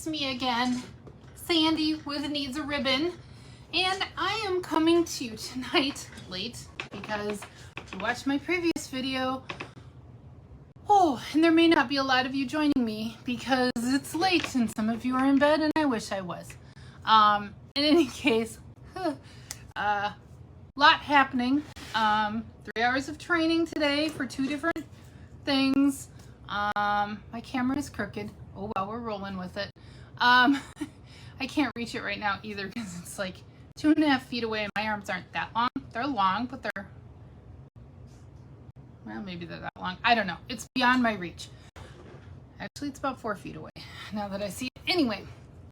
me again, Sandy with Needs a Ribbon, and I am coming to you tonight late because you watched my previous video. Oh, and there may not be a lot of you joining me because it's late and some of you are in bed and I wish I was. In any case, lot happening. 3 hours of training today for 2 different things. My camera is crooked. Oh well, we're rolling with it. I can't reach it right now either because it's like 2.5 feet away and my arms aren't that long. They're long, but they're, well, maybe they're that long. I don't know. It's beyond my reach. Actually, it's about 4 feet away now that I see it. Anyway,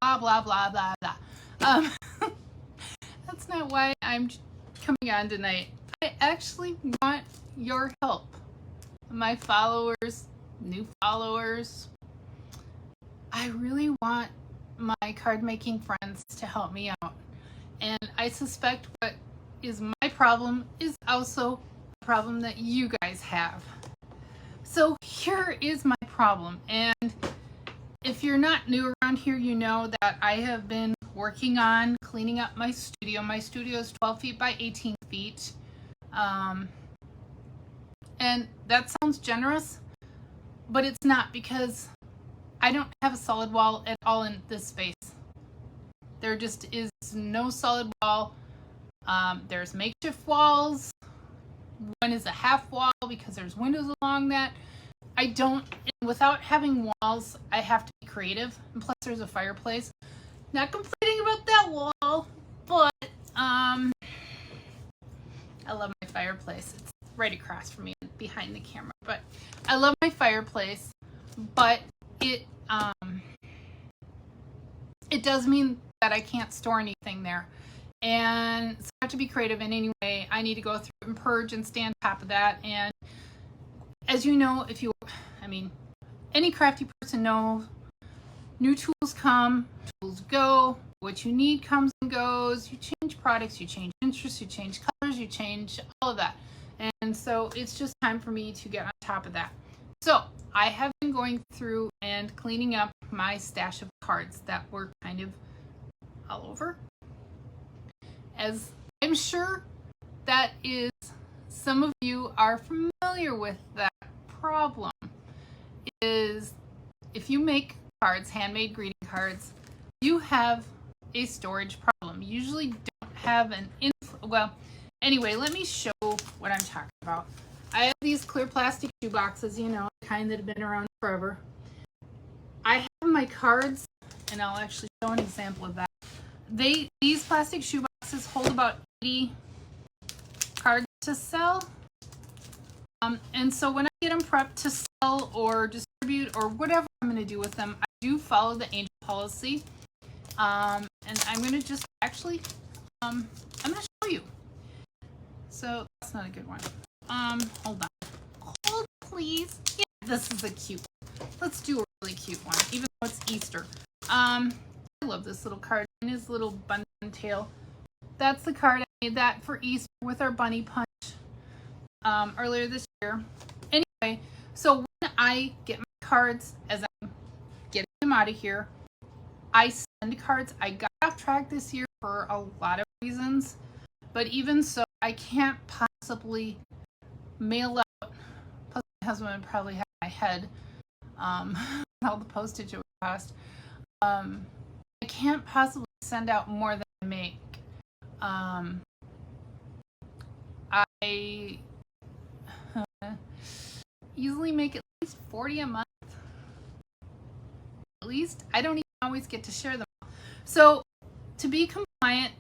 blah, blah, blah, blah, blah. That's not why I'm coming on tonight. I actually want your help. My followers, new followers. I really want my card making friends to help me out. And I suspect what is my problem is also a problem that you guys have. So here is my problem. And if you're not new around here, you know that I have been working on cleaning up my studio. My studio is 12 feet by 18 feet. And that sounds generous, but it's not because I don't have a solid wall at all in this space. There just is no solid wall. There's makeshift walls. One is a half wall because there's windows along that. Without having walls, I have to be creative. And plus there's a fireplace. Not complaining about that wall, but I love my fireplace. It's right across from me behind the camera. But I love my fireplace, but it does mean that I can't store anything there. And so I have to be creative in any way. I need to go through and purge and stay on top of that. And as you know, any crafty person knows, new tools come, tools go. What you need comes and goes. You change products, you change interests, you change colors, you change all of that. And so it's just time for me to get on top of that. So I have been going through and cleaning up my stash of cards that were kind of all over. As I'm sure that is, some of you are familiar with that problem, is if you make cards, handmade greeting cards, you have a storage problem. You usually don't have an well, anyway, let me show what I'm talking about. I have these clear plastic shoe boxes, you know, the kind that have been around forever. I have my cards, and I'll actually show an example of that. These plastic shoe boxes hold about 80 cards to sell. And so when I get them prepped to sell or distribute or whatever I'm going to do with them, I do follow the angel policy. And I'm going to just actually, I'm going to show you. So that's not a good one. Hold on. Hold, please. Yeah, this is a cute one. Let's do a really cute one, even though it's Easter. I love this little card and his little bun tail. That's the card. I made that for Easter with our bunny punch earlier this year. Anyway, so when I get my cards, as I'm getting them out of here, I send cards. I got off track this year for a lot of reasons, but even so, I can't possibly mail out, plus my husband would probably have my head, all the postage it would cost. I can't possibly send out more than I make. I easily make at least 40 a month. At least. I don't even always get to share them. So to be compliant,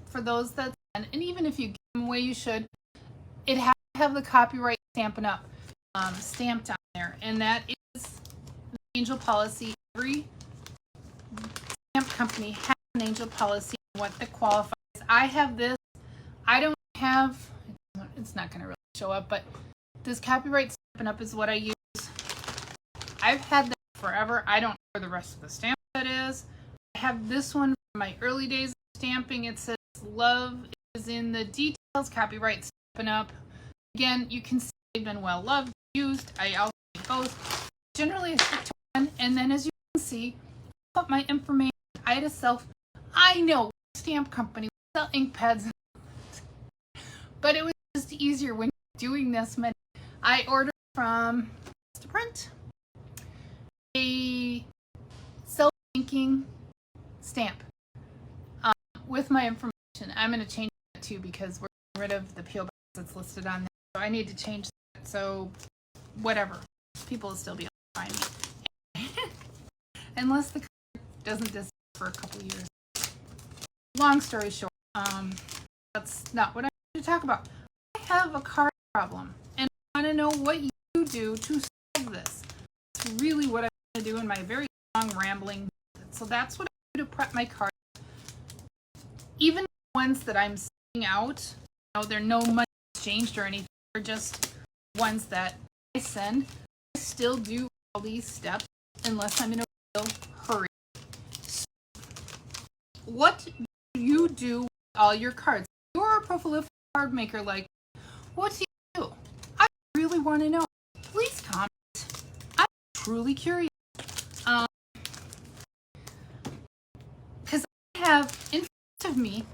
for those that send, and even if you give them away, you should, it has to have the copyright stamped on there. And that is the angel policy. Every stamp company has an angel policy on what that qualifies. I have this. I don't have, it's not going to really show up, but this copyright stamping up is what I use. I've had that forever. I don't know where the rest of the stamp set is. I have this one from my early days of stamping. It says love is in the details, copyright stamping up. Again, you can see they've been well loved, used. I also make both. Generally I stick to one, and then as you can see, put my information. I had I know, stamp company, we sell ink pads, but it was just easier when doing this. I ordered from Print a self-inking stamp with my information. I'm going to change that too because we're getting rid of the PO box that's listed on there. So I need to change that. So whatever, people will still be able to find me. Unless the card doesn't disappear for a couple years. Long story short, that's not what I'm going to talk about. I have a card problem, and I want to know what you do to solve this. It's really what I'm going to do in my very long rambling. So that's what I do to prep my cards. Even the ones that I'm sending out, they're no money exchanged or anything. They're just ones that I send. I still do all these steps unless I'm in a real hurry. So what do you do with all your cards? If you're a prolific card maker like, what do you do? I really want to know. Please comment. I'm truly curious. Because I have in front of me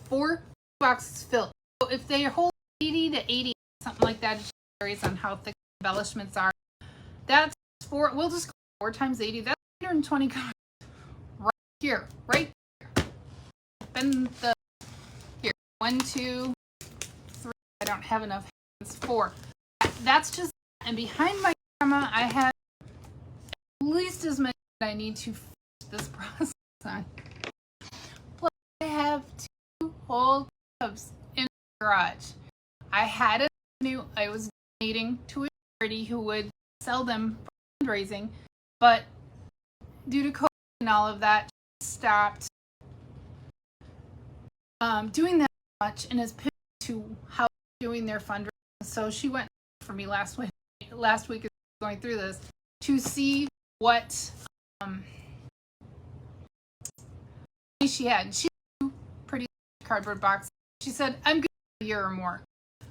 4 boxes filled. So if they hold 80 to 80, something like that, it varies on how thick the embellishments are. That's 4. We'll just go 4 times 80. That's 120 cards right here, right here. Then here 1, 2, 3. I don't have enough hands. 4. That's just. And behind my camera, I have at least as many that I need to finish this process on. Plus, I have 2 whole tubs in the garage. I had I was donating to a charity who would sell them for fundraising, but due to COVID and all of that, she stopped doing that much and has pivoted to how they're doing their fundraising. So she went for me last week as I was going through this to see what she had. She had 2 pretty cardboard boxes. She said, I'm good for a year or more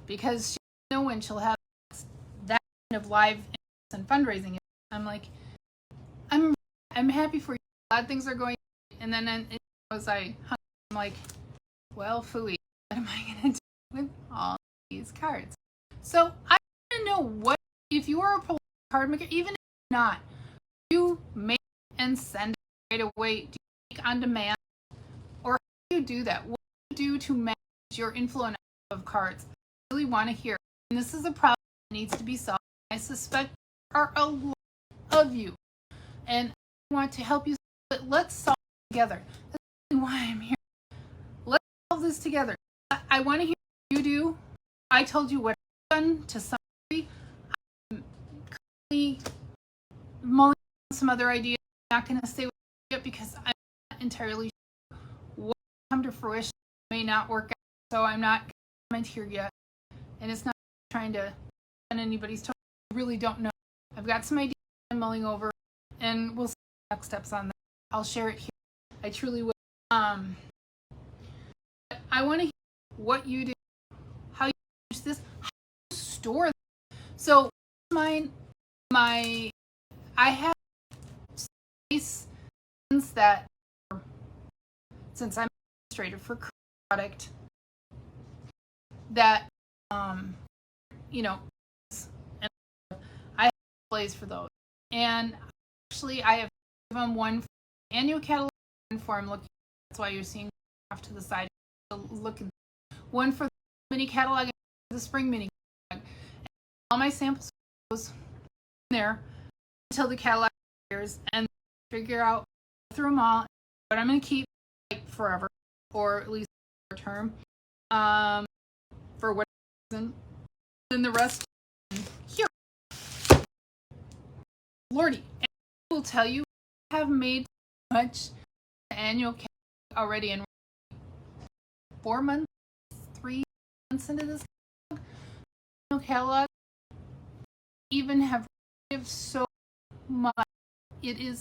because she doesn't know when she'll have that kind of live and fundraising. I'm like, I'm happy for you. Glad things are going. And then as I hung, I'm like, well, phooey, what am I going to do with all these cards? So I want to know what, if you are a card maker, even if you're not, do you make and send it right away? Do you make on demand? Or how do you do that? What do you do to manage your inflow and outflow of cards? I really want to hear. And this is a problem that needs to be solved. I suspect there are a lot of you. And I want to help you, but let's solve it together. That's really why I'm here. Let's solve this together. I want to hear what you do. I told you what I've done to some degree. I'm currently mulling on some other ideas. I'm not going to say what yet because I'm not entirely sure what will come to fruition. It may not work out, so I'm not going to comment here yet. And it's not trying to on anybody's toes. I really don't know. I've got some ideas I'm mulling over, and we'll see the next steps on that. I'll share it here. I truly will. But I want to hear what you do, how you use this, how you store them. So I have space that, since I'm administrator for product, that and I have displays for those. And actually I have given one for the annual catalog, one for I'm looking, that's why you're seeing off to the side. Looking, one for the mini catalog and the spring mini catalog. And all my samples goes in there until the catalog appears, and figure out through them all what I'm going to keep like forever, or at least short term, for what reason. Then the rest here. Lordy, and I will tell you, I have made so much annual catalog already in 4 months, 3 months into this catalog. Even have received so much. It is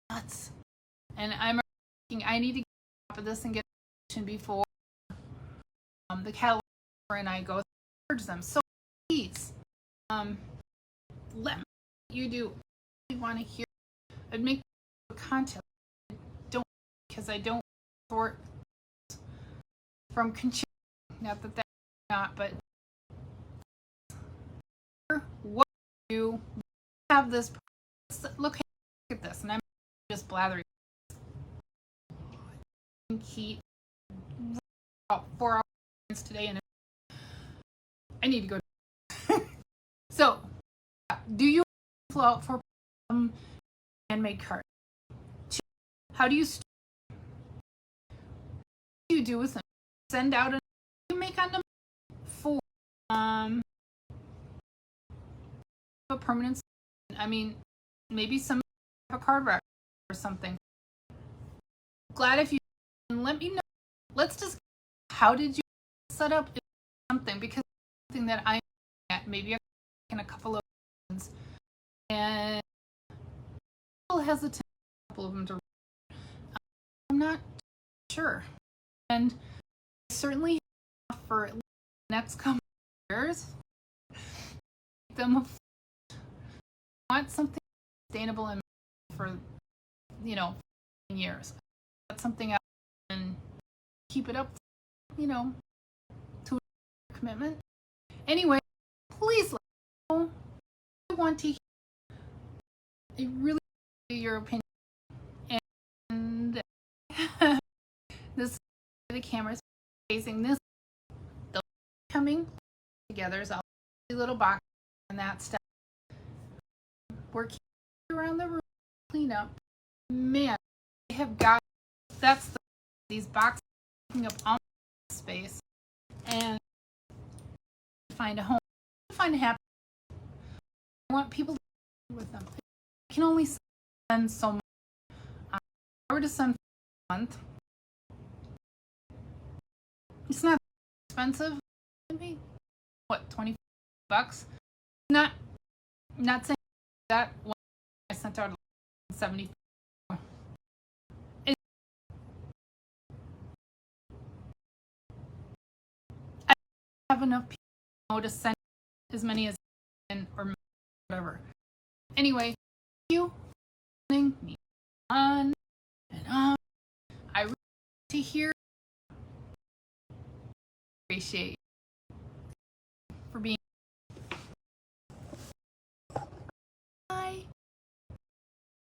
nuts. And I'm thinking I need to get on top of this and get attention before the catalog and I go towards them. So please, let me know what you do. I really want to hear. I'd make content. because I don't sort from consumer. Not that that's not, but what do you have this? Look at this, and I'm just blathering. Heat about 4 hours today, and I need to go. So, do you flow out for handmade cards? How do you store? What do you do with them? Send out you make on them for a permanent. I mean, maybe some a card rack or something. Glad if you can let me know. Let's just. How did you set up something? Because something that I maybe in a couple of ones, and I'm hesitant. A couple of them to. I'm not sure, and I certainly for the next couple of years, them want something sustainable and for years. That's something I can keep it up, to a commitment. Anyway, please let me know. I want to hear. I really hear your opinion. And this the camera's facing this. They'll be coming together. So I'll put a little box and that stuff. Working around the room, clean up. Man, I have got these boxes taking up all my space, and find a home, find a happy. I want people to be with them. I can only send so much. If I were to send for a month, it's not expensive. Maybe what, $20? Not saying that when I sent out 70. I have enough people to send as many as I can or whatever. Anyway, thank you for listening me on and on. I really like to hear. Appreciate you for being. Bye.